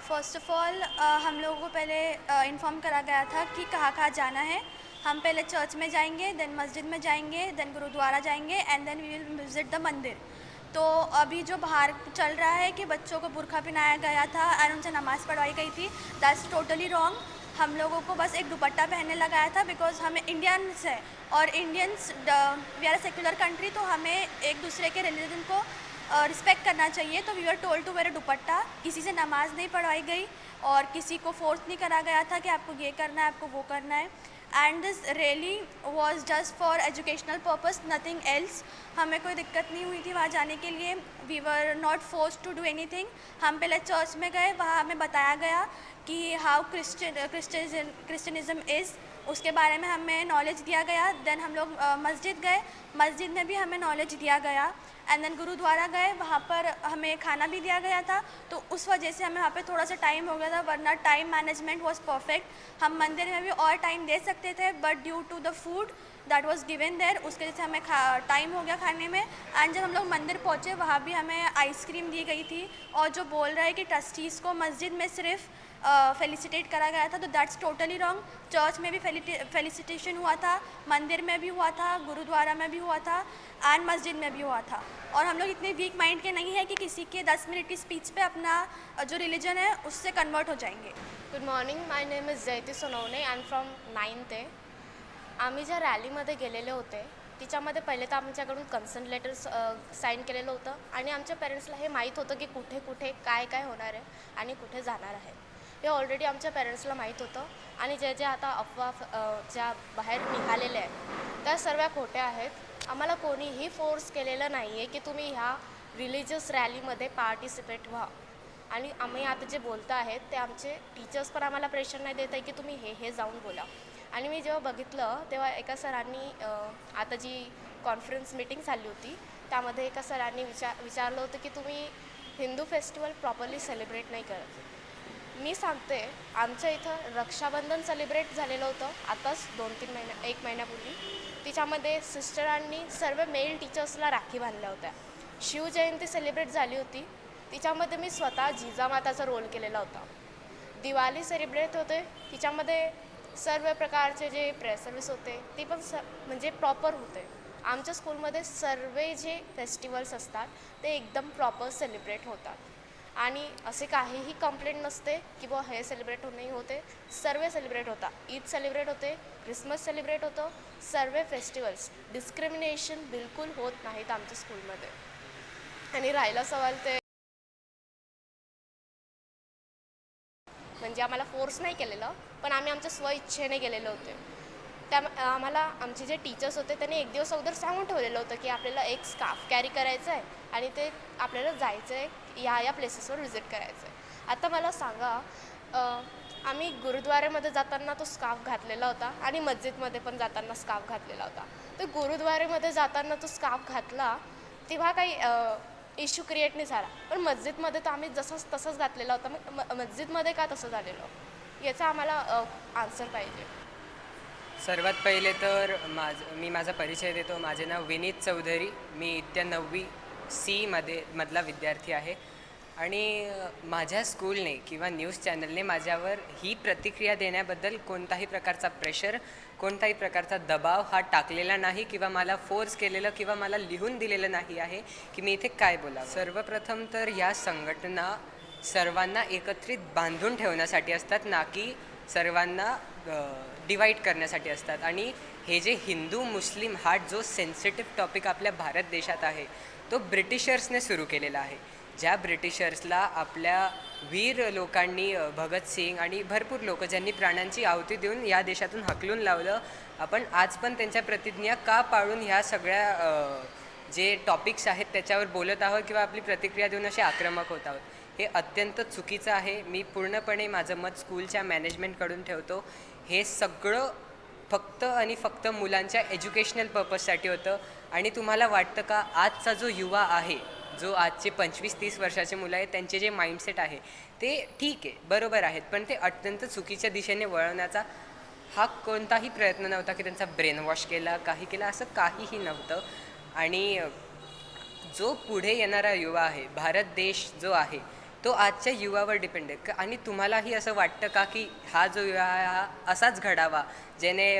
First of all हम लोगों को पहले इन्फ़ॉर्म करा गया था कि कहाँ-कहाँ जाना है। हम पहले चर्च में जाएँगे, देन मस्जिद में जाएँगे, देन गुरुद्वारा जाएँगे and then we will visit the mandir. तो अभी जो बाहर चल रहा है कि बच्चों को बुर्का पहनाया गया था एंड उनसे नमाज़ पढ़वाई गई थी, दैट्स टोटली रॉन्ग। हम लोगों को बस एक दुपट्टा पहनने लगाया था बिकॉज़ हमें इंडियंस है और Indians we are a secular country, तो हमें एक दूसरे के रिलीजन को रिस्पेक्ट करना चाहिए। तो we were told to wear a dupatta. किसी से नमाज़ नहीं पढ़वाई गई और किसी को फोर्स नहीं करा गया था कि आपको ये करना है, आपको वो करना है। End this rally was just for educational purpose, nothing else. हमें कोई दिक्कत नहीं हुई थी वहाँ जाने के लिए। We were not forced to do anything. हम पहले चर्च में गए, वहाँ हमें बताया गया कि हाउ क्रिश्चियनिज़्म इज़, उसके बारे में हमें नॉलेज दिया गया। देन हम लोग मस्जिद गए, मस्जिद में भी हमें नॉलेज दिया गया। एंड देन गुरुद्वारा गए, वहाँ पर हमें खाना भी दिया गया था, तो उस वजह से हमें वहाँ पे थोड़ा सा टाइम हो गया था, वरना टाइम मैनेजमेंट वाज परफेक्ट। हम मंदिर में भी और टाइम दे सकते थे but due to the food that was given there, उसके वजह से हमें टाइम हो गया खाने में। एंड जब हम लोग मंदिर पहुँचे वहाँ भी हमें आइसक्रीम दी गई थी। और जो बोल रहा है कि ट्रस्टीज़ को मस्जिद में सिर्फ फेलिसिटेट करा गया था, तो दैट्स टोटली रॉन्ग। चर्च में भी फेलिसिटेशन हुआ था, मंदिर में भी हुआ था, गुरुद्वारा में भी हुआ था एंड मस्जिद में भी हुआ था। और हम लोग इतने वीक माइंड के नहीं है कि किसी के 10 मिनट की स्पीच पे अपना जो रिलीजन है उससे कन्वर्ट हो जाएंगे। Good morning, my name is जयती सोनवणे अँड फ्रॉम 9th आहे. आम्ही ज्या रॅलीमध्ये गेलेले होते तिच्यामध्ये पहिले तर आमच्याकडून कन्सर्न लेटर्स साईन केलेलं होतं आणि आमच्या पेरेंट्सला हे माहीत होतं की कुठे कुठे काय काय होणार आहे आणि कुठे जाणार आहे. हे ऑलरेडी आमच्या पेरेंट्सला माहीत होतं आणि जे जे आता अफवा ज्या बाहेर निघालेल्या आहेत त्या सर्व खोट्या आहेत. आम्हाला कोणीही फोर्स केलेलं नाही आहे की तुम्ही ह्या रिलिजियस रॅलीमध्ये पार्टिसिपेट व्हा. आणि आम्ही आता जे बोलतो आहेत ते आमचे टीचर्स पण आम्हाला प्रेशर नाही देत आहे की तुम्ही हे जाऊन बोला. आणि मी जेव्हा बघितलं तेव्हा एका सरांनी आता जी कॉन्फरन्स मीटिंग झाली होती त्यामध्ये एका सरांनी विचारलं होतं की तुम्ही हिंदू फेस्टिवल प्रॉपरली सेलिब्रेट नाही करत. मी सांगते आमच्या इथं रक्षाबंधन सेलिब्रेट झालेलं होतं आताच 2-3 एक महिन्यापूर्वी. तिच्यामध्ये सिस्टरांनी सर्व मेल टीचर्सला राखी बांधल्या होत्या. शिवजयंती सेलिब्रेट झाली होती, तिच्यामध्ये मी स्वतः जिजामाताचा रोल केलेला होता. दिवाळी सेलिब्रेट होते, तिच्यामध्ये सर्व प्रकारचे जे प्रेस सर्विस होते ते पण म्हणजे प्रॉपर होते. आमच्या स्कूलमध्ये सर्व जे फेस्टिवल्स असतात ते एकदम प्रॉपर सेलिब्रेट होतात आणि असे काहीही कंप्लेंट नसते की बुवा हे सेलिब्रेट नाही होते. सर्व सेलिब्रेट होता. ईद सेलिब्रेट होते, क्रिसमस सेलिब्रेट होतं. सर्व फेस्टिवल्स डिस्क्रिमिनेशन बिलकुल होत नाहीत आमच्या स्कूलमध्ये. आणि राहिला सवाल ते म्हणजे आम्हाला फोर्स नाही केलेलं, पण आम्ही आमच्या स्वइच्छेने गेलेलो होते. त्या आम्हाला आमचे जे टीचर्स होते त्यांनी एक दिवस अगोदर सांगून ठेवलेलं होतं की आपल्याला एक स्कार्फ कॅरी करायचं आहे आणि ते आपल्याला जायचं आहे या प्लेसेसवर व्हिजिट करायचं आहे. आता मला सांगा, आम्ही गुरुद्वारेमध्ये जाताना तो स्कार्फ घातलेला होता आणि मस्जिदमध्ये पण जाताना स्कार्फ घातलेला होता. तर गुरुद्वारेमध्ये जाताना तो स्कार्फ घातला तेव्हा काही इश्यू क्रिएट नाही झाला, पण मस्जिदमध्ये तर आम्ही तसंच घातलेला होता. मग मस्जिदमध्ये का तसं झालेलं याचा आम्हाला आन्सर पाहिजे. सर्वात पहिले तर मी माझा परिचय देतो. माझे नाव विनीत चौधरी. मी इयत्ता 9वी C मधला विद्यार्थी आहे आणि माझ्या स्कूलने किंवा न्यूज चॅनलने माझ्यावर ही प्रतिक्रिया देण्याबद्दल कोणताही प्रकारचा प्रेशर, कोणताही प्रकारचा दबाव हा टाकलेला नाही किंवा मला फोर्स केलेलं किंवा मला लिहून दिलेलं नाही आहे की मी इथे काय बोलावं. सर्वप्रथम तर ह्या संघटना सर्वांना एकत्रित बांधून ठेवण्यासाठी असतात, ना की सर्वांना डिवाईड करण्यासाठी असतात. आणि हे जे हिंदू मुस्लिम हा जो सेन्सिटिव्ह टॉपिक आपल्या भारत देशात आहे तो ब्रिटिशर्सने सुरू केलेला आहे. ज्या ब्रिटिशर्सला आपल्या वीर लोकांनी, भगतसिंग आणि भरपूर लोक ज्यांनी प्राणांची आहुती देऊन या देशातून हकलून लावलं, आपण आज पण त्यांच्या प्रतिज्ञा का पाळून ह्या सगळ्या जे टॉपिक्स आहेत त्याच्यावर बोलत आहोत किंवा आपली प्रतिक्रिया देऊन असे आक्रमक होत आहोत. हे अत्यंत चुकीचं आहे. मी पूर्णपणे माझं मत स्कूलच्या मॅनेजमेंटकडून ठेवतो. हे सगळं फक्त आणि फक्त मुलांच्या एज्युकेशनल पर्पजसाठी होतं. आणि तुम्हाला वाटतं का आजचा जो युवा आहे, जो आजचे 25-30 वर्षाचे मुलं आहेत, त्यांचे जे माइंडसेट आहे ते ठीक आहे, बरोबर आहेत, पण ते अत्यंत चुकीच्या दिशेने वळवण्याचा हा कोणताही प्रयत्न नव्हता की त्यांचा ब्रेन वॉश केला, काही केला, असं काहीही नव्हतं. आणि जो पुढे येणारा युवा आहे, भारत देश जो आहे तो आजच्या युवावर डिपेंड आहे आणि तुम्हालाही असं वाटतं का की हा जो युवा आहे हा असाच घडावा ज्याने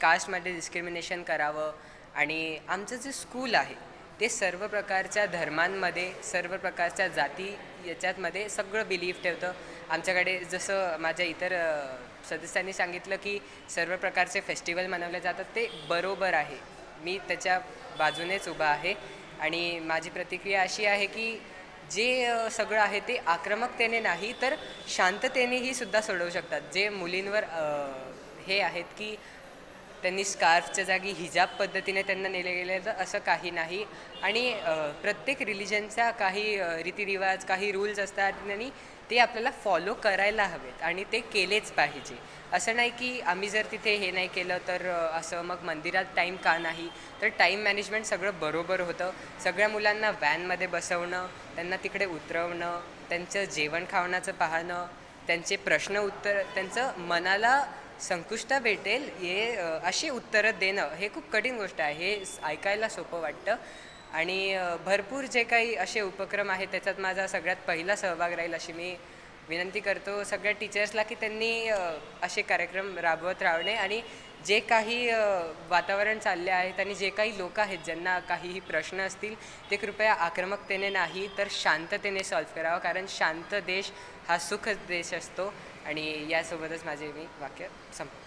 कास्टमध्ये डिस्क्रिमिनेशन करावं. आणि आमचं जे स्कूल आहे ते सर्व प्रकारच्या धर्मांमध्ये सर्व प्रकारच्या जाती याच्यातमध्ये सगळं बिलीफ ठेवतं. आमच्याकडे जसं माझ्या इतर सदस्यांनी सांगितलं की सर्व प्रकारचे फेस्टिवल मनवले जातात ते बरोबर आहे. मी त्याच्या बाजूनेच उभा आहे आणि माझी प्रतिक्रिया अशी आहे की जे सगळं आहे ते आक्रमकतेने नाही तर शांततेनेही सुद्धा सोडवू शकतात. जे मुलींवर हे आहेत की त्यांनी स्कार्फच्या जागी हिजाब पद्धतीने त्यांना नेले गेले तर असं काही नाही. आणि प्रत्येक रिलिजनचा काही रीतिरिवाज काही रूल्स असतात आणि ते आपल्याला फॉलो करायला हवेत आणि ते केलेच पाहिजे. असं नाही की आम्ही जर तिथे हे नाही केलं तर असं मग मंदिरात टाईम का नाही. तर टाईम मॅनेजमेंट सगळं बरोबर होतं. सगळ्या मुलांना व्हॅनमध्ये बसवणं, त्यांना तिकडे उतरवणं, त्यांचं जेवण खावण्याचं पाहणं, त्यांचे प्रश्न उत्तर त्यांचं मनाला संकुष्ट भेटेल हे अशी उत्तरं देणं हे खूप कठीण गोष्ट आहे. हे ऐकायला सोपं वाटतं आणि भरपूर जे काही असे उपक्रम आहेत त्याच्यात माझा सगळ्यात पहिला सहभाग राहील अशी मी विनंती करतो सगळ्या टीचर्सला की त्यांनी असे कार्यक्रम राबवत राहणे आणि जे काही वातावरण चालले आहेत आणि जे काही लोक आहेत ज्यांना काहीही प्रश्न असतील ते कृपया आक्रमकतेने नाही तर शांततेने सॉल्व्ह करावं. कारण शांत देश हा सुख देश असतो. आणि यासोबतच माझे मी वाक्य संपतो.